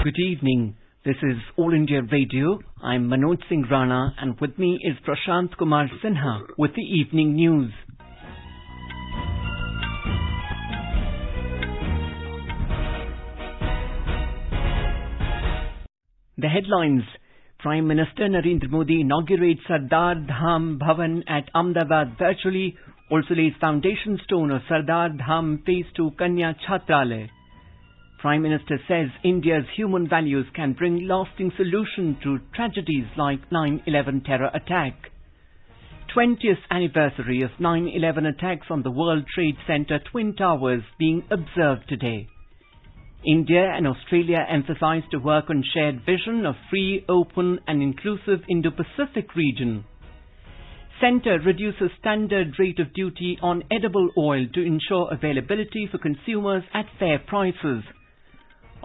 Good evening. This is All India Radio. I'm Manoj Singh Rana and with me is Prashant Kumar Sinha with the evening news. The headlines. Prime Minister Narendra Modi inaugurates Sardar Dham Bhavan at Ahmedabad virtually, also lays foundation stone of Sardar Dham Phase 2 Kanya Chhatralaya. Prime Minister says India's human values can bring lasting solution to tragedies like 9/11 terror attack. 20th anniversary of 9/11 attacks on the World Trade Center Twin Towers being observed today. India and Australia emphasized to work on shared vision of free, open and inclusive Indo-Pacific region. Centre reduces standard rate of duty on edible oil to ensure availability for consumers at fair prices.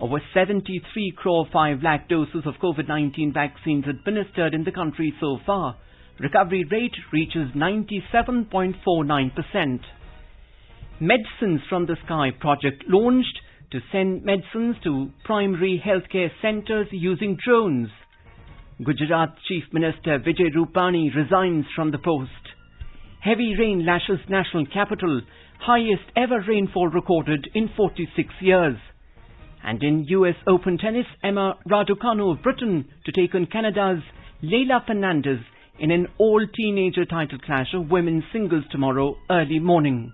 Over 73 crore 5 lakh doses of COVID-19 vaccines administered in the country so far. Recovery rate reaches 97.49%. Medicines from the Sky project launched to send medicines to primary healthcare centres using drones. Gujarat Chief Minister Vijay Rupani resigns from the post. Heavy rain lashes national capital, highest ever rainfall recorded in 46 years. And in US Open tennis, Emma Raducanu of Britain to take on Canada's Leylah Fernandez in an all-teenager title clash of women's singles tomorrow early morning.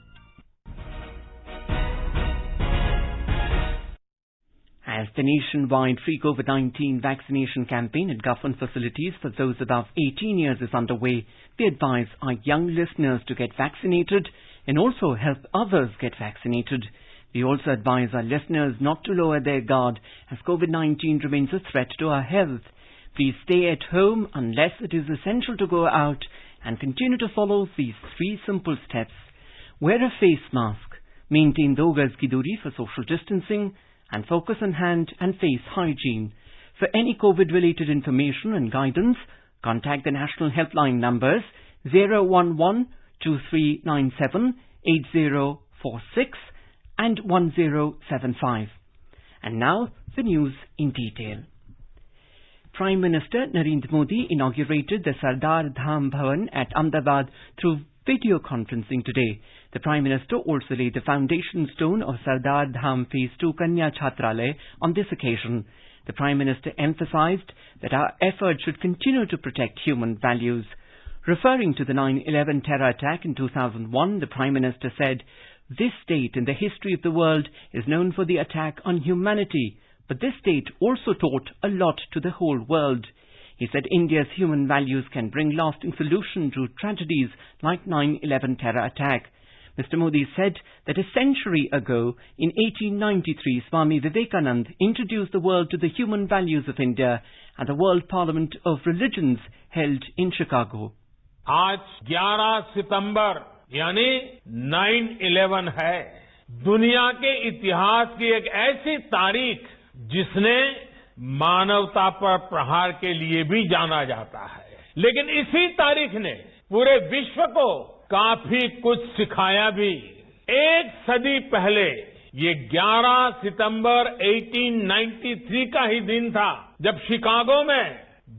As the nationwide free COVID-19 vaccination campaign at government facilities for those above 18 years is underway, we advise our young listeners to get vaccinated and also help others get vaccinated. We also advise our listeners not to lower their guard as COVID-19 remains a threat to our health. Please stay at home unless it is essential to go out and continue to follow these 3 simple steps. Wear a face mask, maintain 2 gaz ki duri for social distancing, and focus on hand and face hygiene. For any COVID-related information and guidance, contact the national helpline numbers 011-2397-8046 and 1075. And now, the news in detail. Prime Minister Narendra Modi inaugurated the Sardar Dham Bhavan at Ahmedabad through video conferencing today. The Prime Minister also laid the foundation stone of Sardar Dham Phase 2 Kanya Chhatralaya on this occasion. The Prime Minister emphasized that our efforts should continue to protect human values. Referring to the 9/11 terror attack in 2001, the Prime Minister said, "This date in the history of the world is known for the attack on humanity, but this date also taught a lot to the whole world." He said India's human values can bring lasting solution to tragedies like 9/11 terror attack. Mr. Modi said that a century ago, in 1893, Swami Vivekananda introduced the world to the human values of India at the World Parliament of Religions held in Chicago. आज 11 सितंबर यानी 9/11 है। दुनिया के इतिहास की एक ऐसी तारीख जिसने मानवता पर प्रहार के लिए भी जाना जाता है। लेकिन इसी तारीख ने पूरे विश्व को काफी कुछ सिखाया भी। 1 सदी पहले ये 11 सितंबर 1893 का ही दिन था जब शिकागो में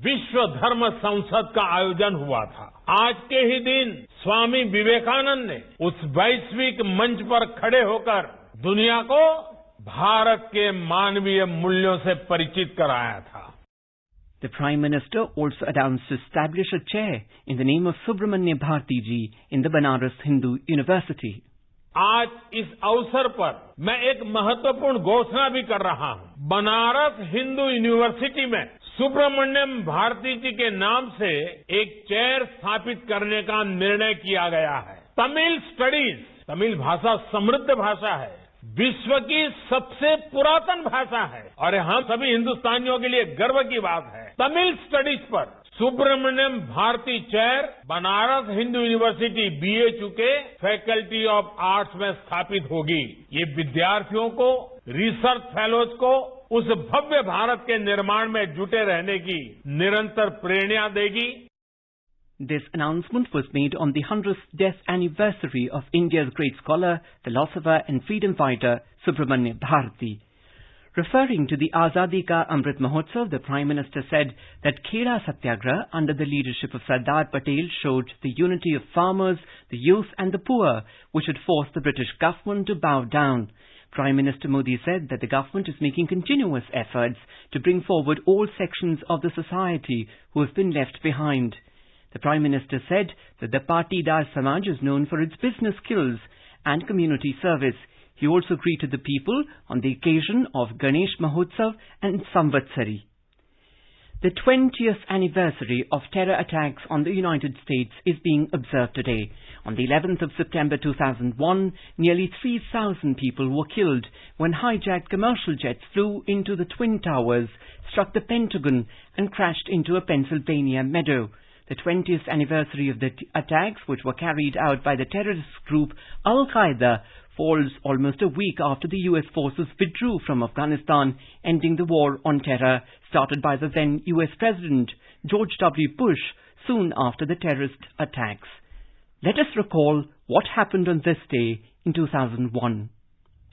विश्व धर्म संसद का आयोजन हुआ था। आज के ही दिन स्वामी विवेकानंद ने उस वैश्विक मंच पर खड़े होकर दुनिया को भारत के मानवीय मूल्यों से परिचित कराया था। The Prime Minister also announced to establish a chair in the name of Subramanya Bharti ji in the Banaras Hindu University. आज इस अवसर पर मैं एक महत्वपूर्ण घोषणा भी कर रहा हूं। बनारस हिंदू यूनिवर्सिटी में सुब्रमण्यम भारती जी के नाम से एक चेयर स्थापित करने का निर्णय किया गया है। तमिल स्टडीज, तमिल भाषा समृद्ध भाषा है, विश्व की सबसे पुरातन भाषा है और हम सभी हिंदुस्तानियों के लिए गर्व की बात है। तमिल स्टडीज पर Subramaniam Bharati chair Banaras Hindu university BHU के फैकल्टी ऑफ आर्ट्स में स्थापित होगी। ये विद्यार्थियों को, रिसर्च फेलोज को उस भव्य भारत के निर्माण में जुटे रहने की निरंतर प्रेरणा देगी। This announcement was made on the 100th death anniversary of India's great scholar, philosopher and freedom fighter Subramanya Bharati. Referring to the Azadi Ka Amrit Mahotsav, the Prime Minister said that Kheda Satyagraha under the leadership of Sardar Patel showed the unity of farmers, the youth and the poor, which had forced the British government to bow down. Prime Minister Modi said that the government is making continuous efforts to bring forward all sections of the society who have been left behind. The Prime Minister said that the Patidar Samaj is known for its business skills and community service. He also greeted the people on the occasion of Ganesh Mahotsav and Samvatsari. The 20th anniversary of terror attacks on the United States is being observed today. On the 11th of September 2001, nearly 3,000 people were killed when hijacked commercial jets flew into the Twin Towers, struck the Pentagon and crashed into a Pennsylvania meadow. The 20th anniversary of the attacks, which were carried out by the terrorist group Al-Qaeda, falls almost a week after the US forces withdrew from Afghanistan, ending the war on terror started by the then US President George W. Bush soon after the terrorist attacks. Let us recall what happened on this day in 2001.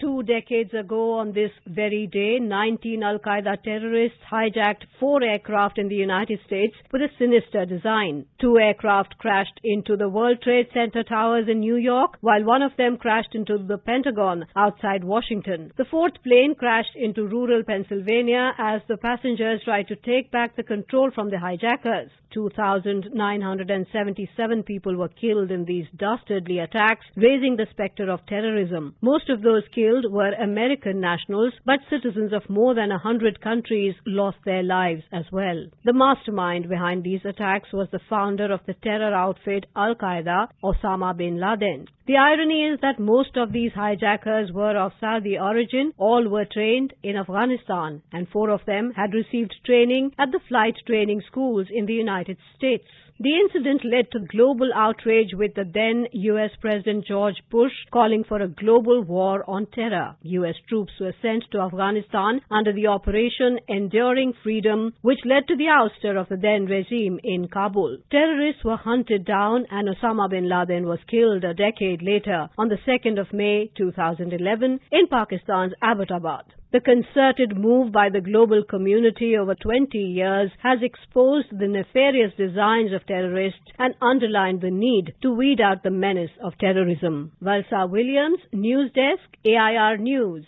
2 decades ago on this very day, 19 Al-Qaeda terrorists hijacked 4 aircraft in the United States with a sinister design. 2 aircraft crashed into the World Trade Center towers in New York, while one of them crashed into the Pentagon outside Washington. The 4th plane crashed into rural Pennsylvania as the passengers tried to take back the control from the hijackers. 2,977 people were killed in these dastardly attacks, raising the specter of terrorism. Most of those killed were American nationals, but citizens of more than 100 countries lost their lives as well. The mastermind behind these attacks was the founder of the terror outfit Al-Qaeda, Osama bin Laden. The irony is that most of these hijackers were of Saudi origin. All were trained in Afghanistan, and 4 of them had received training at the flight training schools in the United States. The incident led to global outrage, with the then US President George Bush calling for a global war on terror. US troops were sent to Afghanistan under the Operation Enduring Freedom, which led to the ouster of the then regime in Kabul. Terrorists were hunted down and Osama bin Laden was killed a decade later on the 2nd of May 2011 in Pakistan's Abbottabad. The concerted move by the global community over 20 years has exposed the nefarious designs of terrorists and underlined the need to weed out the menace of terrorism. Valsa Williams, News Desk, AIR News.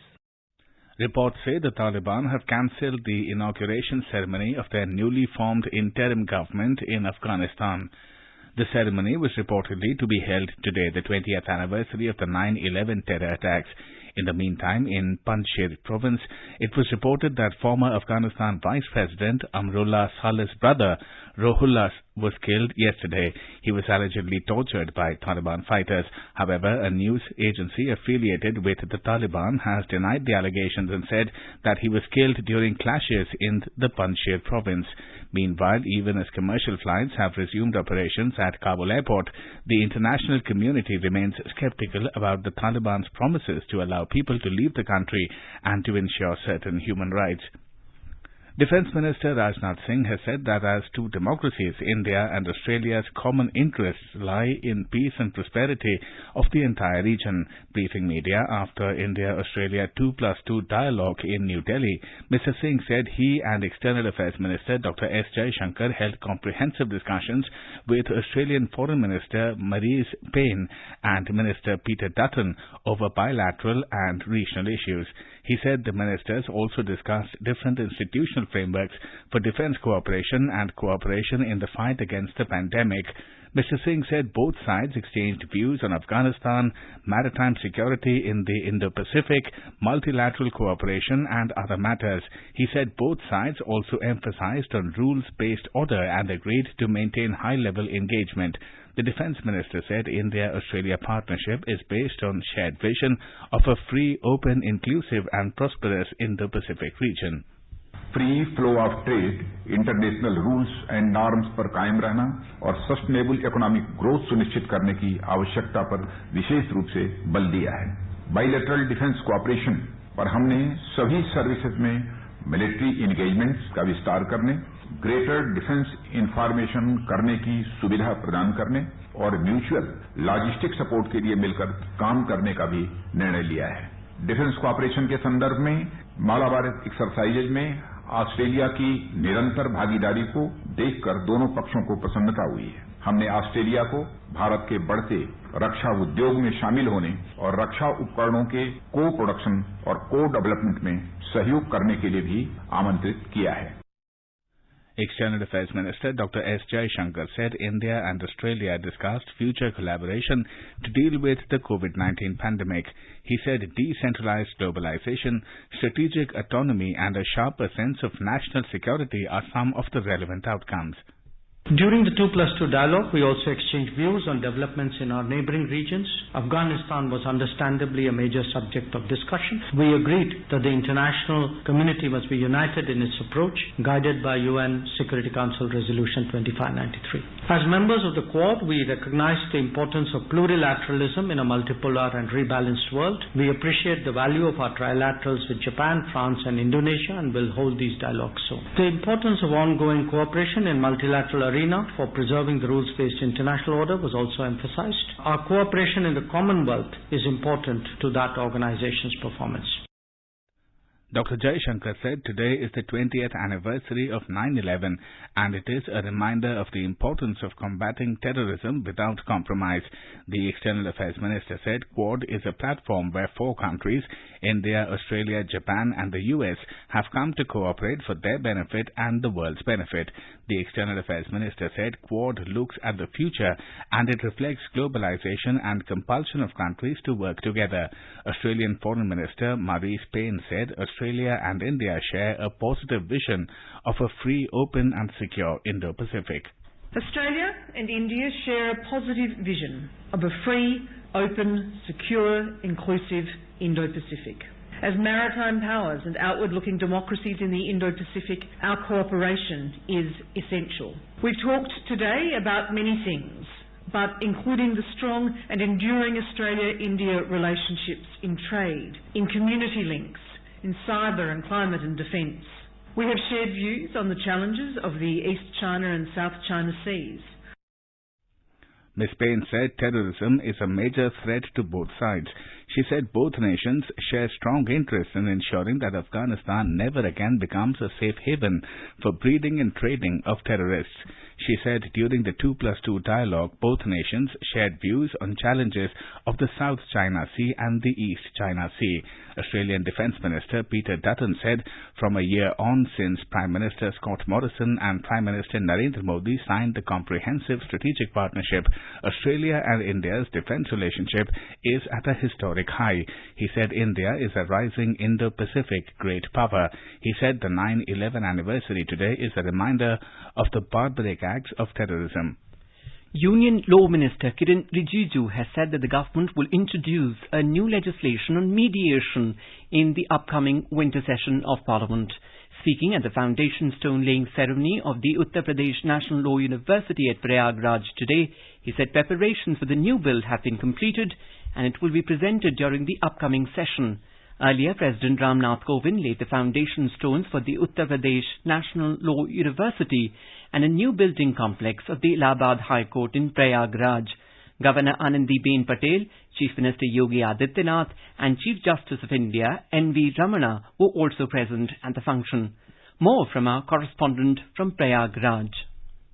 Reports say the Taliban have cancelled the inauguration ceremony of their newly formed interim government in Afghanistan. The ceremony was reportedly to be held today, the 20th anniversary of the 9/11 terror attacks. In the meantime, in Panjshir province, it was reported that former Afghanistan Vice President Amrullah Saleh's brother, Rohullah, was killed yesterday. He was allegedly tortured by Taliban fighters. However, a news agency affiliated with the Taliban has denied the allegations and said that he was killed during clashes in the Panjshir province. Meanwhile, even as commercial flights have resumed operations at Kabul airport, the international community remains skeptical about the Taliban's promises to allow people to leave the country and to ensure certain human rights. Defence Minister Rajnath Singh has said that as two democracies, India and Australia's common interests lie in peace and prosperity of the entire region. Briefing media after India-Australia 2+2 dialogue in New Delhi, Mr. Singh said he and External Affairs Minister Dr. S. Jaishankar held comprehensive discussions with Australian Foreign Minister Marise Payne and Minister Peter Dutton over bilateral and regional issues. He said the ministers also discussed different institutional frameworks for defence cooperation and cooperation in the fight against the pandemic. Mr. Singh said both sides exchanged views on Afghanistan, maritime security in the Indo-Pacific, multilateral cooperation and other matters. He said both sides also emphasized on rules-based order and agreed to maintain high-level engagement. The Defence Minister said India-Australia partnership is based on shared vision of a free, open, inclusive and prosperous Indo-Pacific region. Free flow of trade, international rules and norms पर कायम रहना और sustainable economic growth सुनिश्चित करने की आवश्यकता पर विशेष रूप से बल दिया है। बाइलेटरल डिफेंस कोऑपरेशन पर हमने सभी सर्विसेज में मिलिट्री इंगेजमेंट्स का विस्तार करने, ग्रेटर डिफेंस इंफॉर्मेशन करने की सुविधा प्रदान करने और म्यूचुअल लॉजिस्टिक सपोर्ट के लिए मिलकर काम करने का भी निर्णय लिया है। डिफेंस कोऑपरेशन के संदर्भ में मालाबार एक्सरसाइजेज में ऑस्ट्रेलिया की निरंतर भागीदारी को देखकर दोनों पक्षों को प्रसन्नता हुई है। हमने ऑस्ट्रेलिया को भारत के बढ़ते रक्षा उद्योग में शामिल होने और रक्षा उपकरणों के को प्रोडक्शन और को डेवलपमेंट में सहयोग करने के लिए भी आमंत्रित किया है। External Affairs Minister Dr. S. Jaishankar said India and Australia discussed future collaboration to deal with the COVID-19 pandemic. He said decentralized globalization, strategic autonomy and a sharper sense of national security are some of the relevant outcomes. During the 2+2 dialogue, we also exchanged views on developments in our neighboring regions. Afghanistan was understandably a major subject of discussion. We agreed that the international community must be united in its approach, guided by UN Security Council Resolution 2593. As members of the Quad, we recognize the importance of plurilateralism in a multipolar and rebalanced world. We appreciate the value of our trilaterals with Japan, France and Indonesia and will hold these dialogues soon. The importance of ongoing cooperation in multilateral arena for preserving the rules-based international order was also emphasized. Our cooperation in the Commonwealth is important to that organization's performance. Dr. Jaishankar said today is the 20th anniversary of 9/11 and it is a reminder of the importance of combating terrorism without compromise. The External Affairs Minister said Quad is a platform where 4 countries, India, Australia, Japan and the US, have come to cooperate for their benefit and the world's benefit. The External Affairs Minister said Quad looks at the future and it reflects globalization and compulsion of countries to work together. Australian Foreign Minister Marise Payne said Australia and India share a positive vision of a free, open and secure Indo-Pacific. Australia and India share a positive vision of a free, open, secure, inclusive Indo-Pacific. As maritime powers and outward-looking democracies in the Indo-Pacific, our cooperation is essential. We've talked today about many things, but including the strong and enduring Australia-India relationships in trade, in community links, in cyber and climate and defence. We have shared views on the challenges of the East China and South China Seas. Ms. Payne said terrorism is a major threat to both sides. She said both nations share strong interest in ensuring that Afghanistan never again becomes a safe haven for breeding and trading of terrorists. She said during the 2+2 dialogue, both nations shared views on challenges of the South China Sea and the East China Sea. Australian Defence Minister Peter Dutton said from a year on since Prime Minister Scott Morrison and Prime Minister Narendra Modi signed the Comprehensive Strategic Partnership, Australia and India's defence relationship is at a historic high. He said India is a rising Indo-Pacific great power. He said the 9/11 anniversary today is a reminder of the barbaric acts of terrorism. Union Law Minister Kiren Rijiju has said that the government will introduce a new legislation on mediation in the upcoming winter session of Parliament. Speaking at the foundation stone-laying ceremony of the Uttar Pradesh National Law University at Prayagraj today, he said preparations for the new bill have been completed and it will be presented during the upcoming session. Earlier, President Ramnath Kovind laid the foundation stones for the Uttar Pradesh National Law University and a new building complex of the Allahabad High Court in Prayagraj. Governor Anandiben Patel, Chief Minister Yogi Adityanath and Chief Justice of India N.V. Ramana were also present at the function. More from our correspondent from Prayagraj.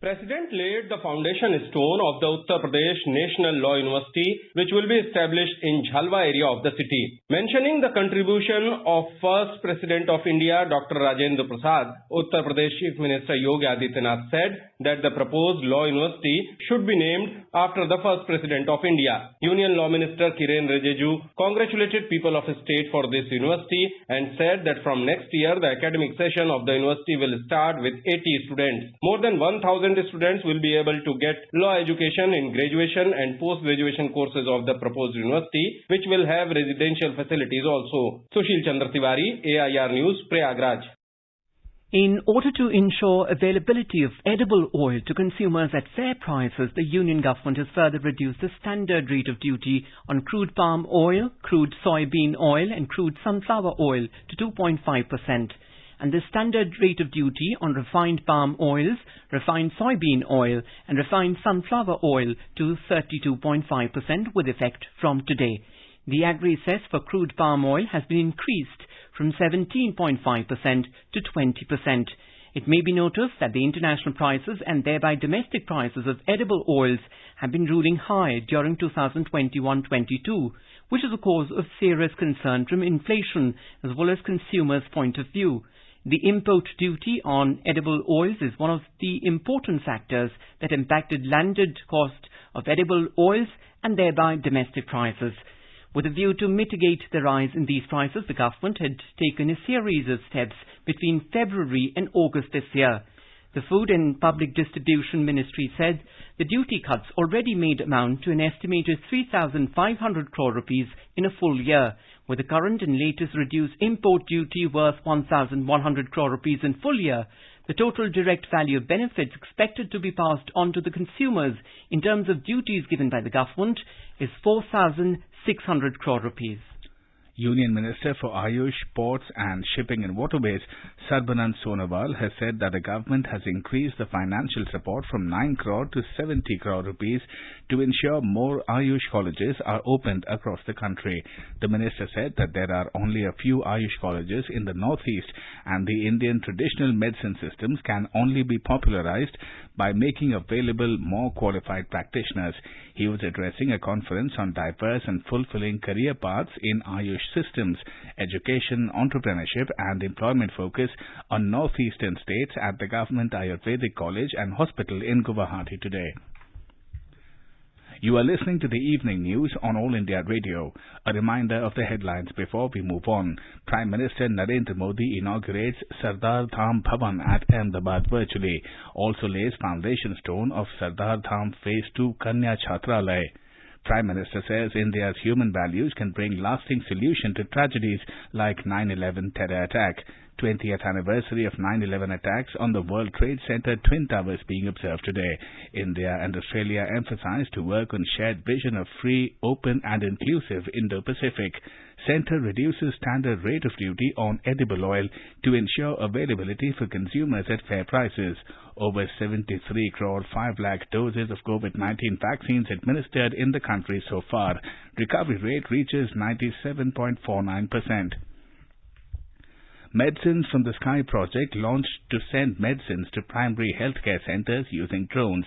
President laid the foundation stone of the Uttar Pradesh National Law University, which will be established in Jhalwa area of the city. Mentioning the contribution of first President of India, Dr. Rajendra Prasad, Uttar Pradesh Chief Minister Yogi Adityanath said that the proposed law university should be named after the first President of India. Union Law Minister Kiren Rijiju congratulated people of the state for this university and said that from next year the academic session of the university will start with 80 students. More than 1,000 students will be able to get law education in graduation and post-graduation courses of the proposed university, which will have residential facilities also. Sushil Chandra Tiwari, AIR News, Prayagraj. In order to ensure availability of edible oil to consumers at fair prices, the Union government has further reduced the standard rate of duty on crude palm oil, crude soybean oil and crude sunflower oil to 2.5%. And the standard rate of duty on refined palm oils, refined soybean oil and refined sunflower oil to 32.5% with effect from today. The agri cess for crude palm oil has been increased from 17.5% to 20%. It may be noticed that the international prices and thereby domestic prices of edible oils have been ruling high during 2021-22, which is a cause of serious concern from inflation as well as consumers' point of view. The import duty on edible oils is one of the important factors that impacted landed cost of edible oils and thereby domestic prices. With a view to mitigate the rise in these prices, the government had taken a series of steps between February and August this year. The Food and Public Distribution Ministry said the duty cuts already made amount to an estimated 3,500 crore rupees in a full year, with the current and latest reduced import duty worth 1,100 crore rupees in full year. The total direct value of benefits expected to be passed on to the consumers in terms of duties given by the government is 4,600 crore rupees. Union Minister for Ayush, Ports and Shipping and Waterways, Sarbanand Sonowal, has said that the government has increased the financial support from 9 crore to 70 crore rupees to ensure more Ayush colleges are opened across the country. The minister said that there are only a few Ayush colleges in the northeast and the Indian traditional medicine systems can only be popularized by making available more qualified practitioners. He was addressing a conference on diverse and fulfilling career paths in Ayush systems, education, entrepreneurship and employment focus on northeastern states at the Government Ayurvedic College and Hospital in Guwahati today. You are listening to the evening news on All India Radio. A reminder of the headlines before we move on. Prime Minister Narendra Modi inaugurates Sardar Dham Bhavan at Ahmedabad virtually. Also lays foundation stone of Sardar Dham Phase 2 Kanya Chhatralaya. Prime Minister says India's human values can bring lasting solution to tragedies like 9/11 terror attack. 20th anniversary of 9/11 attacks on the World Trade Center Twin Towers being observed today. India and Australia emphasized to work on shared vision of free, open and inclusive Indo-Pacific. Centre reduces standard rate of duty on edible oil to ensure availability for consumers at fair prices. Over 73 crore 5 lakh doses of COVID-19 vaccines administered in the country so far. Recovery rate reaches 97.49%. Medicines from the Sky project launched to send medicines to primary healthcare centres using drones.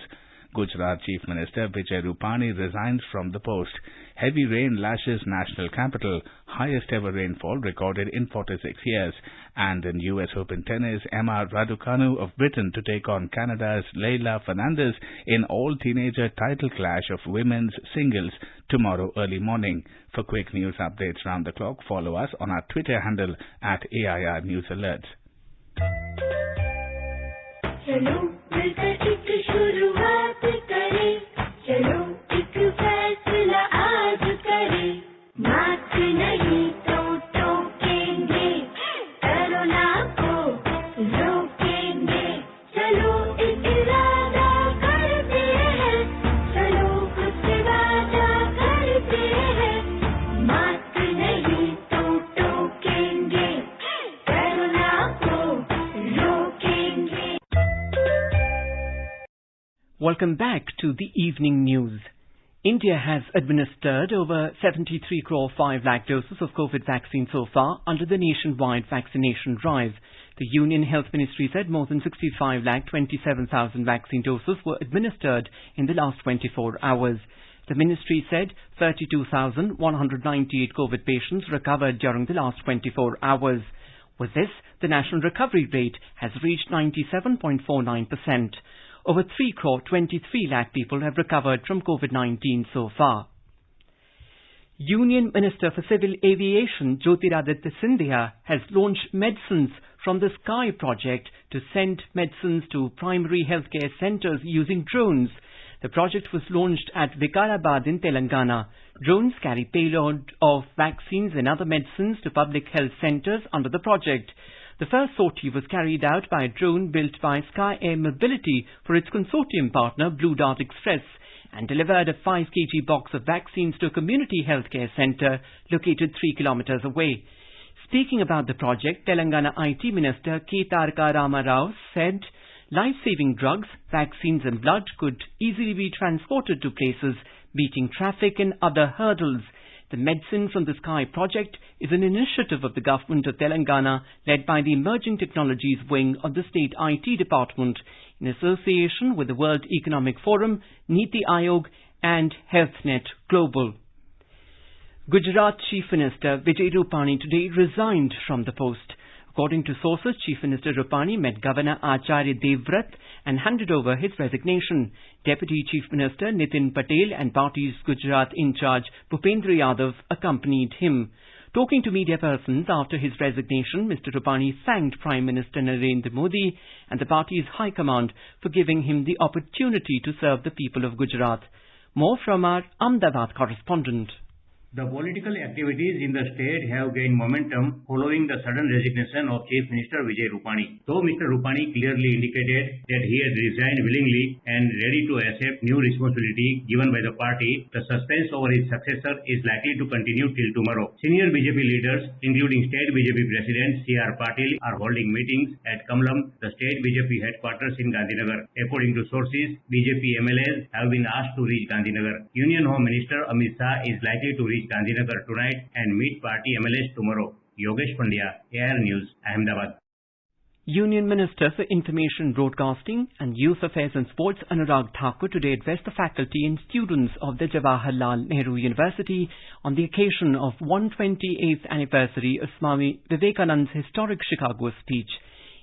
Gujarat Chief Minister Vijay Rupani resigns from the post. Heavy rain lashes national capital, highest ever rainfall recorded in 46 years. And in US Open tennis, Emma Raducanu of Britain to take on Canada's Leylah Fernandez in all-teenager title clash of women's singles tomorrow early morning. For quick news updates round the clock, follow us on our Twitter handle at AIR News Alerts. चलो मिलकर एक शुरुआत करें, चलो एक फैसला आज करें, मास्क नहीं तो टोकेंगे, कोरोना को रोकेंगे, चलो एक इरादा करते हैं, चलो कुछ वादा करते हैं, मास्क नहीं तो टोकेंगे, कोरोना को रोकेंगे. Welcome back to the evening news. India has administered over 73 crore 5 lakh doses of COVID vaccine so far under the nationwide vaccination drive. The Union Health Ministry said more than 65 lakh 27,000 vaccine doses were administered in the last 24 hours. The ministry said 32,198 COVID patients recovered during the last 24 hours. With this, the national recovery rate has reached 97.49%. Over 3 crore 23 lakh people have recovered from COVID-19 so far. Union Minister for Civil Aviation Jyotiraditya Scindia has launched Medicines from the Sky project to send medicines to primary healthcare centres using drones. The project was launched at Vikarabad in Telangana. Drones carry payload of vaccines and other medicines to public health centres under the project. The first sortie was carried out by a drone built by Sky Air Mobility for its consortium partner Blue Dart Express and delivered a 5 kg box of vaccines to a community healthcare centre located 3 kilometres away. Speaking about the project, Telangana IT Minister K. Taraka Rama Rao said life-saving drugs, vaccines and blood could easily be transported to places, beating traffic and other hurdles. The Medicine from the Sky project is an initiative of the government of Telangana led by the Emerging Technologies wing of the State IT Department in association with the World Economic Forum, Niti Aayog and HealthNet Global. Gujarat Chief Minister Vijay Rupani today resigned from the post. According to sources, Chief Minister Rupani met Governor Acharya Devvrat and handed over his resignation. Deputy Chief Minister Nitin Patel and party's Gujarat in charge Bhupendra Yadav accompanied him. Talking to media persons after his resignation, Mr. Rupani thanked Prime Minister Narendra Modi and the party's high command for giving him the opportunity to serve the people of Gujarat. More from our Ahmedabad correspondent. The political activities in the state have gained momentum following the sudden resignation of Chief Minister Vijay Rupani. Though Mr. Rupani clearly indicated that he had resigned willingly and ready to accept new responsibility given by the party, the suspense over his successor is likely to continue till tomorrow. Senior BJP leaders, including State BJP President C.R. Patil, are holding meetings at Kamlam, the State BJP headquarters in Gandhinagar. According to sources, BJP MLAs have been asked to reach Gandhinagar. Union Home Minister Amit Shah is likely to reach Gandhinagar tonight and meet party MLAs tomorrow. Yogesh Pandya, AIR News, Ahmedabad. Union Minister for Information Broadcasting and Youth Affairs and Sports Anurag Thakur today addressed the faculty and students of the Jawaharlal Nehru University on the occasion of 128th anniversary of Swami Vivekananda's historic Chicago speech.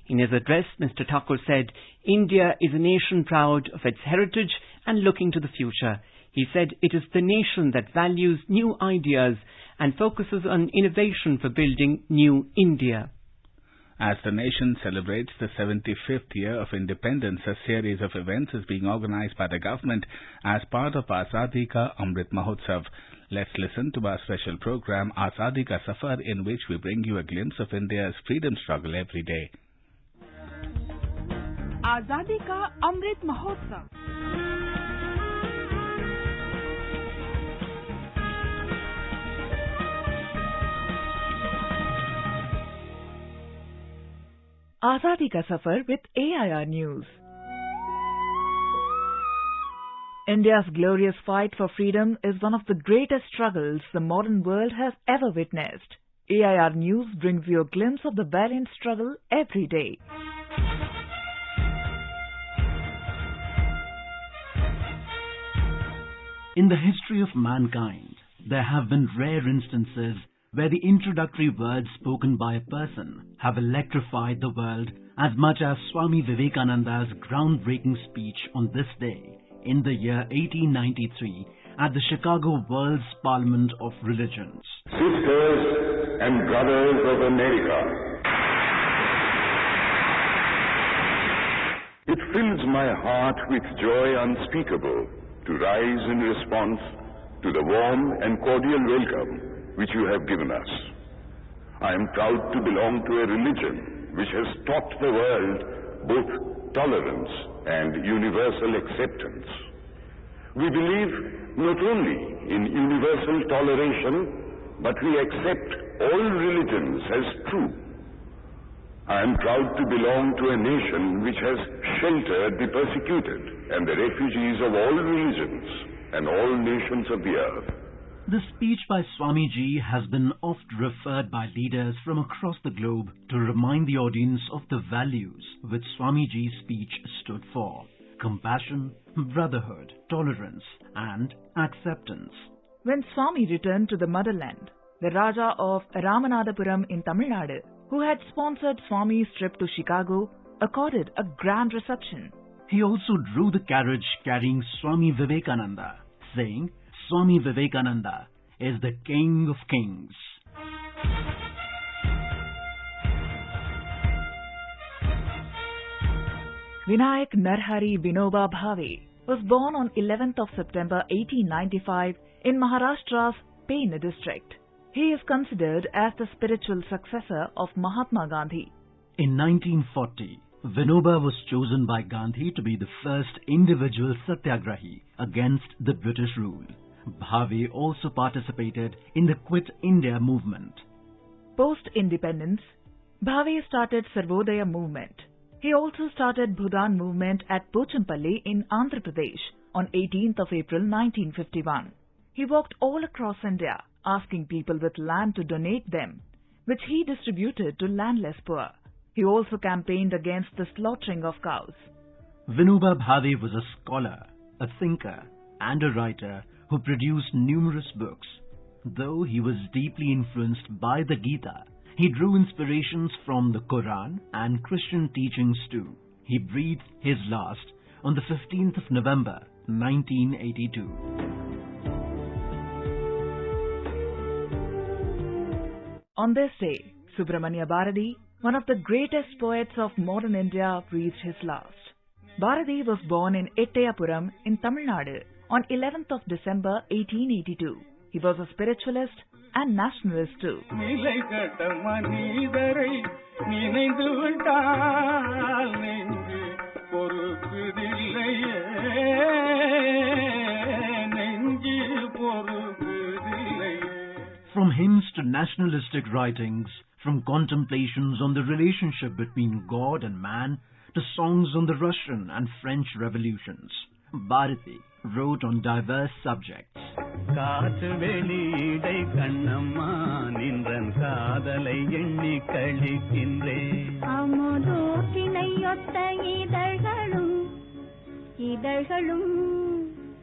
In his address, Mr. Thakur said, India is a nation proud of its heritage and looking to the future. He said it is the nation that values new ideas and focuses on innovation for building new India. As the nation celebrates the 75th year of independence, a series of events is being organized by the government as part of Azadi Ka Amrit Mahotsav. Let's listen to our special program Azadi Ka Safar, in which we bring you a glimpse of India's freedom struggle every day. Azadi Ka Amrit Mahotsav. Azadi Ka Safar with AIR News. India's glorious fight for freedom is one of the greatest struggles the modern world has ever witnessed. AIR News brings you a glimpse of the valiant struggle every day. In the history of mankind, there have been rare instances where the introductory words spoken by a person have electrified the world as much as Swami Vivekananda's groundbreaking speech on this day in the year 1893 at the Chicago World's Parliament of Religions. Sisters and brothers of America, it fills my heart with joy unspeakable to rise in response to the warm and cordial welcome which you have given us. I am proud to belong to a religion which has taught the world both tolerance and universal acceptance. We believe not only in universal toleration, but we accept all religions as true. I am proud to belong to a nation which has sheltered the persecuted and the refugees of all religions and all nations of the earth. The speech by Swamiji has been oft referred by leaders from across the globe to remind the audience of the values which Swamiji's speech stood for: compassion, brotherhood, tolerance, and acceptance. When Swami returned to the motherland, the Raja of Ramanathapuram in Tamil Nadu, who had sponsored Swami's trip to Chicago, accorded a grand reception. He also drew the carriage carrying Swami Vivekananda, saying, Swami Vivekananda is the King of Kings. Vinayak Narhari Vinoba Bhave was born on 11th of September 1895 in Maharashtra's Pune district. He is considered as the spiritual successor of Mahatma Gandhi. In 1940, Vinoba was chosen by Gandhi to be the first individual satyagrahi against the British rule. Bhave also participated in the Quit India movement. Post-independence, Bhave started Sarvodaya movement. He also started Bhudan movement at Pochampalli in Andhra Pradesh on 18th of April 1951. He walked all across India asking people with land to donate them, which he distributed to landless poor. He also campaigned against the slaughtering of cows. Vinoba Bhave was a scholar, a thinker, and a writer who produced numerous books. Though he was deeply influenced by the Gita, he drew inspirations from the Quran and Christian teachings too. He breathed his last on the 15th of November, 1982. On this day, Subramanya Bharati, one of the greatest poets of modern India, breathed his last. Bharati was born in Ettayapuram in Tamil Nadu on 11th of December 1882. He was a spiritualist and nationalist too. From hymns to nationalistic writings, from contemplations on the relationship between God and man, to songs on the Russian and French revolutions, Bharati wrote on diverse subjects.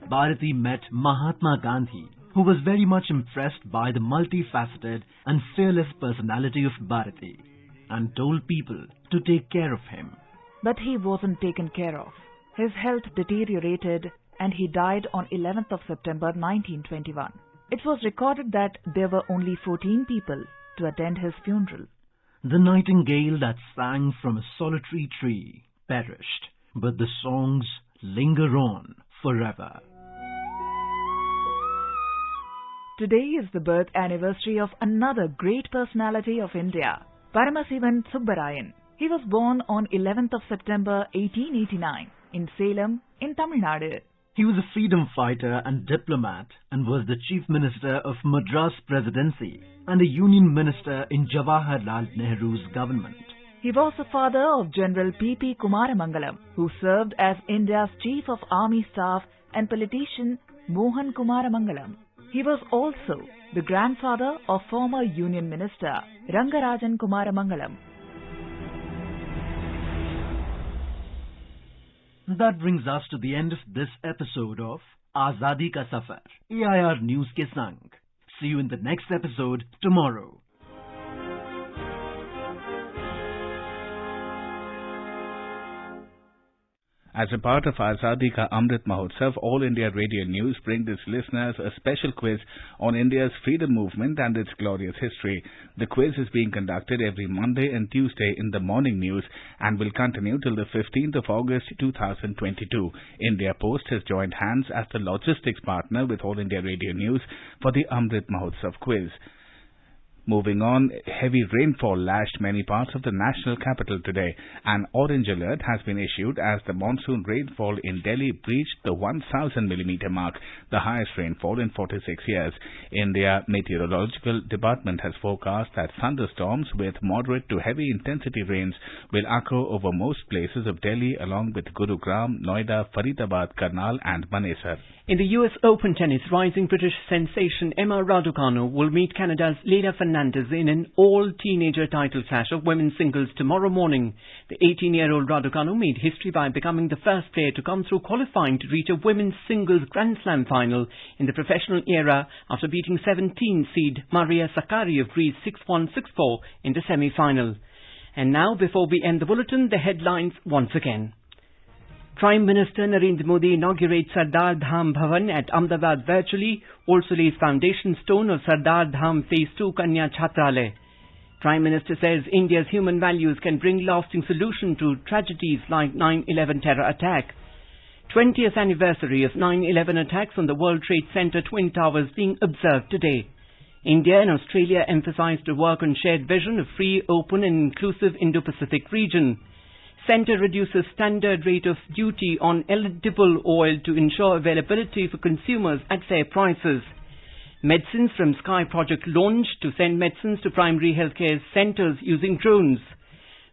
Bharati met Mahatma Gandhi, who was very much impressed by the multifaceted and fearless personality of Bharati, and told people to take care of him. But he wasn't taken care of. His health deteriorated and he died on 11th of September 1921. It was recorded that there were only 14 people to attend his funeral. The nightingale that sang from a solitary tree perished, but the songs linger on forever. Today is the birth anniversary of another great personality of India, Paramasivan Subbarayan. He was born on 11th of September 1889 in Salem in Tamil Nadu. He was a freedom fighter and diplomat and was the Chief Minister of Madras Presidency and a Union Minister in Jawaharlal Nehru's government. He was the father of General P.P. Kumaramangalam, who served as India's Chief of Army Staff, and politician Mohan Kumaramangalam. He was also the grandfather of former Union Minister Rangarajan Kumaramangalam. That brings us to the end of this episode of Azadi Ka Safar, AIR News ke Sang. See you in the next episode tomorrow. As a part of Azadi Ka Amrit Mahotsav, All India Radio News brings its listeners a special quiz on India's freedom movement and its glorious history. The quiz is being conducted every Monday and Tuesday in the morning news and will continue till the 15th of August 2022. India Post has joined hands as the logistics partner with All India Radio News for the Amrit Mahotsav quiz. Moving on, heavy rainfall lashed many parts of the national capital today. An orange alert has been issued as the monsoon rainfall in Delhi breached the 1,000 millimeter mark, the highest rainfall in 46 years. India Meteorological Department has forecast that thunderstorms with moderate to heavy intensity rains will occur over most places of Delhi along with Gurugram, Noida, Faridabad, Karnal and Manesar. In the US Open tennis, rising British sensation Emma Raducanu will meet Canada's Leylah Fernandez in an all-teenager title clash of women's singles tomorrow morning. The 18-year-old Raducanu made history by becoming the first player to come through qualifying to reach a women's singles Grand Slam final in the professional era after beating 17 seed Maria Sakkari of Greece 6-1, 6-4 in the semi-final. And now, before we end the bulletin, the headlines once again. Prime Minister Narendra Modi inaugurates Sardar Dham Bhavan at Ahmedabad virtually, also lays foundation stone of Sardar Dham Phase 2 Kanya Chhatralaya. Prime Minister says India's human values can bring lasting solution to tragedies like 9/11 terror attack. 20th anniversary of 9/11 attacks on the World Trade Center Twin Towers being observed today. India and Australia emphasized to work on shared vision of free, open and inclusive Indo-Pacific region. Centre reduces standard rate of duty on edible oil to ensure availability for consumers at fair prices. Medicines from Sky Project launched to send medicines to primary healthcare centres using drones.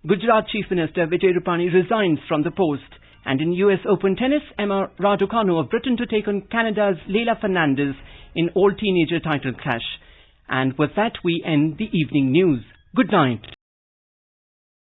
Gujarat Chief Minister Vijay Rupani resigns from the post. And in US Open tennis, Emma Raducanu of Britain to take on Canada's Leylah Fernandez in all-teenager title clash. And with that, we end the evening news. Good night.